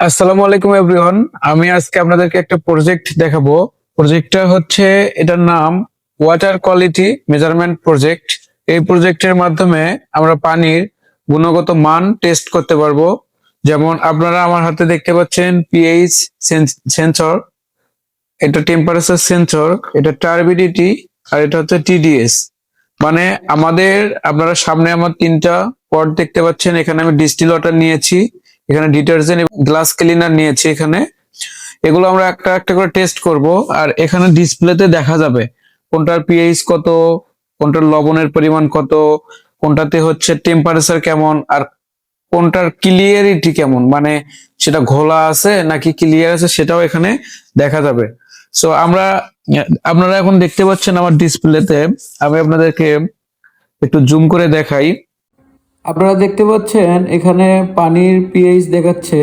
আসসালামু আলাইকুম এভরিওয়ান। আমি আজকে আপনাদেরকে একটা প্রজেক্ট দেখাবো। প্রজেক্টটা হচ্ছে, এটার নাম ওয়াটার কোয়ালিটি মেজারমেন্ট প্রজেক্ট। এই প্রজেক্টের মাধ্যমে আমরা পানির গুণগত মান টেস্ট করতে পারবো। যেমন আপনারা আমার হাতে দেখতে পাচ্ছেন পিএইচ সেন্সর, এটা টেম্পারেচার সেন্সর, এটা টার্বিডিটি, আর এটা হচ্ছে টিডিএস। মানে আমাদের, আপনারা সামনে আমার তিনটা পট দেখতে পাচ্ছেন। এখানে আমি ডিস্টিল ওয়াটার নিয়েছি, এখানে ডিটারজেন্ট এবং গ্লাস ক্লিনার নিয়েছি। এখানে এগুলো আমরা একটা একটা করে টেস্ট করব। আর এখানে ডিসপ্লেতে দেখা যাবে কোনটার পিএইচ কত, কোনটার লবণের পরিমাণ কত, কোনটাতে হচ্ছে টেম্পারেচার কেমন, আর কোনটার ক্লিয়ারিটি কেমন, মানে সেটা ঘোলা আছে নাকি ক্লিয়ার আছে সেটাও এখানে দেখা যাবে। সো আপনারা এখন দেখতে পাচ্ছেন আমার ডিসপ্লেতে। আমি আপনাদেরকে একটু জুম করে দেখাই। আপনারা দেখতে পাচ্ছেন এখানে পানির পিএইচ দেখাচ্ছে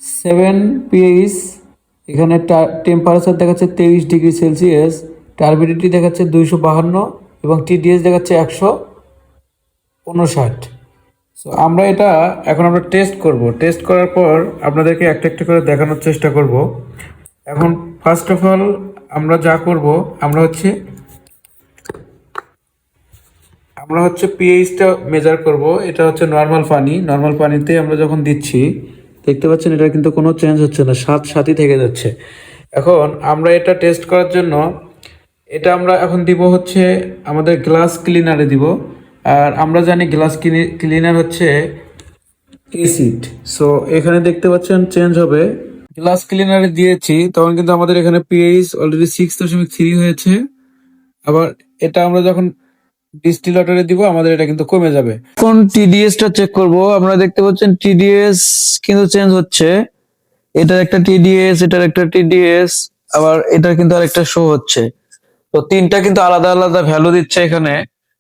7 পিএইচ, এখানে টেম্পারেচার দেখাচ্ছে 23 ডিগ্রি সেলসিয়াস, টার্বিডিটি দেখাচ্ছে 252 এবং টিডিএস দেখাচ্ছে 159। সো আমরা এটা এখন আমরা টেস্ট করব। টেস্ট করার পর আপনাদেরকে একটা একটা করে দেখানোর চেষ্টা করব। এখন ফার্স্ট অফ অল আমরা যা করব, আমরা হচ্ছে পিএইচটা মেজার করব। এটা হচ্ছে নর্মাল পানি। নর্মাল পানিতে আমরা যখন দিচ্ছি, দেখতে পাচ্ছেন এটা কিন্তু কোনো চেঞ্জ হচ্ছে না, সাত সাতই থেকে যাচ্ছে। এখন আমরা এটা টেস্ট করার জন্য এটা আমরা এখন দিব হচ্ছে আমাদের গ্লাস ক্লিনারে দিব। আর আমরা জানি গ্লাস ক্লিনার হচ্ছে এসিড। সো এখানে দেখতে পাচ্ছেন চেঞ্জ হবে। গ্লাস ক্লিনারে দিয়েছি তখন কিন্তু আমাদের এখানে পিএইচ অলরেডি 6.3 হয়েছে। আবার এটা আমরা যখন ডিস্টিল ওয়াটারে দিব আমাদের এটা কিন্তু কমে যাবে। এখন টিডিএস টা চেক করব। আমরা দেখতে পাচ্ছেন টিডিএস কিন্তু চেঞ্জ হচ্ছে। এটার একটা টিডিএস, এটার একটা টিডিএস, আবার এটার কিন্তু আরেকটা শো হচ্ছে। তো তিনটা কিন্তু আলাদা আলাদা ভ্যালু দিচ্ছে এখানে।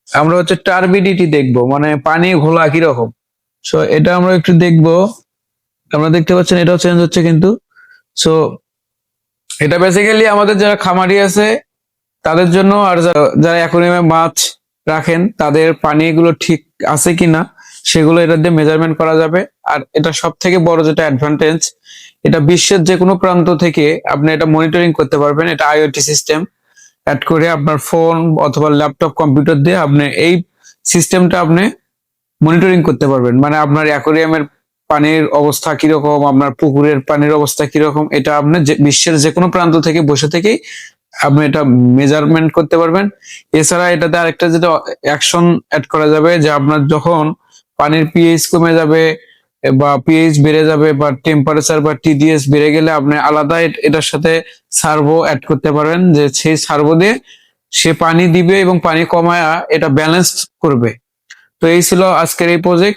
আমরা হচ্ছে টার্বিডিটি দেখবো, মানে পানি ঘোলা কিরকম। সো এটা আমরা একটু দেখবো। আমরা দেখতে পাচ্ছেন এটাও চেঞ্জ হচ্ছে কিন্তু। সো এটা বেসিক্যালি আমাদের যারা খামারি আছে তাদের জন্য, আর যারা অ্যাকুয়ারিয়ামে মাছ রাখেন তাদের পানিগুলো ঠিক আছে কিনা সেগুলো এটা দিয়ে মেজারমেন্ট করা যাবে। আর এটা সব থেকে বড় যেটা অ্যাডভান্টেজ, এটা বিশ্বের যে কোনো প্রান্ত থেকে আপনি এটা মনিটরিং করতে পারবেন। এটা আইওটি সিস্টেম অ্যাড করে আপনার ফোন অথবা ল্যাপটপ কম্পিউটার দিয়ে আপনি এই সিস্টেমটা আপনি মনিটরিং করতে পারবেন। মানে আপনার অ্যাকোয়ারিয়ামের পানির অবস্থা কিরকম, আপনার পুকুরের পানির অবস্থা কিরকম, এটা আপনি বিশ্বের যে কোনো প্রান্ত থেকে বসে থেকেই আপনি এটা মেজারমেন্ট করতে পারবেন। এছাড়া এটাতে আরেকটা যেটা অ্যাকশন অ্যাড করা যাবে, যে আপনার যখন পানির পিএইচ কমে যাবে বা পিএইচ বেড়ে যাবে বা টেম্পারেচার বা টিডিএস বেড়ে গেলে আপনি আলাদা এটার সাথে সার্ভো অ্যাড করতে পারবেন, যে সেই সার্ভো দিয়ে সে পানি দিবে এবং পানি কমায়া এটা ব্যালেন্স করবে। তো এই ছিল আজকের এই প্রজেক্ট।